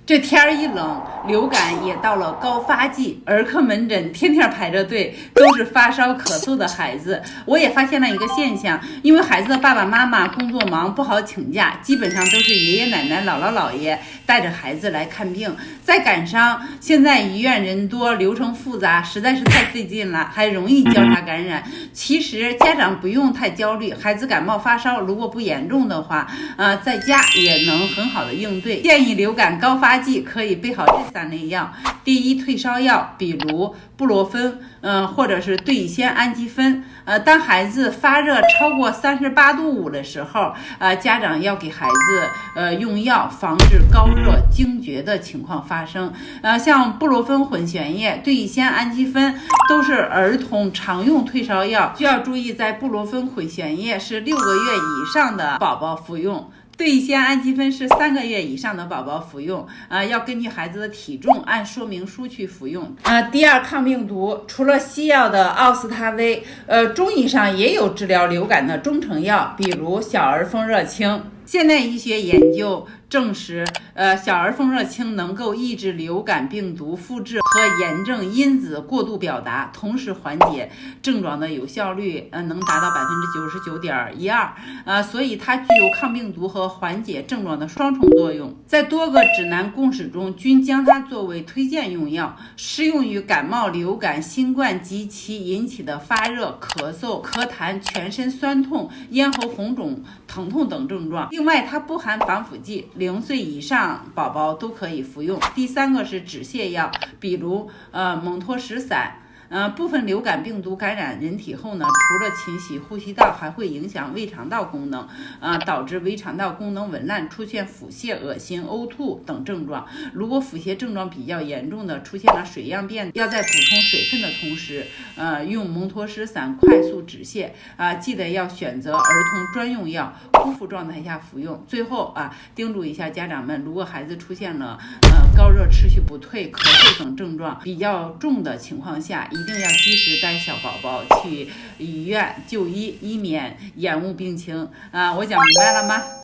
这天儿一冷，流感也到了高发季，儿科门诊天天排着队，都是发烧咳嗽的孩子。我也发现了一个现象，因为孩子的爸爸妈妈工作忙不好请假，基本上都是爷爷奶奶、姥姥姥爷带着孩子来看病。再赶上现在医院人多，流程复杂，实在是太费劲了，还容易交叉感染。其实家长不用太焦虑，孩子感冒发烧如果不严重的话，在家也能很好的应对。建议流感高发季可以备好这3类药。第一，退烧药，比如布洛芬，或者是对乙酰氨基酚。当孩子发热超过38度5的时候，家长要给孩子用药，防止高热惊厥的情况发生。像布洛芬混悬液、对乙酰氨基酚都是儿童常用退烧药，需要注意，在布洛芬混悬液是6个月以上的宝宝服用。对乙酰氨基酚是3个月以上的宝宝服用，要根据孩子的体重按说明书去服用。第二，抗病毒，除了西药的奥司他韦，中医上也有治疗流感的中成药，比如小儿风热清。现代医学研究证实，小儿风热清能够抑制流感病毒复制和炎症因子过度表达，同时缓解症状的有效率能达到99.12%，所以它具有抗病毒和缓解症状的双重作用。在多个指南共识中均将它作为推荐用药，适用于感冒、流感、新冠及其引起的发热、咳嗽、咳痰、全身酸痛、咽喉红肿、疼痛等症状。另外，它不含防腐剂，0岁以上宝宝都可以服用。第3个是止泻药，比如蒙脱石散。部分流感病毒感染人体后呢，除了侵袭呼吸道，还会影响胃肠道功能，导致胃肠道功能紊乱，出现腹泻、恶心、呕吐等症状。如果腹泻症状比较严重的，出现了水样便，要在补充水分的同时，用蒙脱石散快速止泻。记得要选择儿童专用药，空腹状态下服用。最后叮嘱一下家长们，如果孩子出现了高热持续不退、咳嗽等症状比较重的情况下，一定要及时带小宝宝去医院就医，以免延误病情。我讲明白了吗？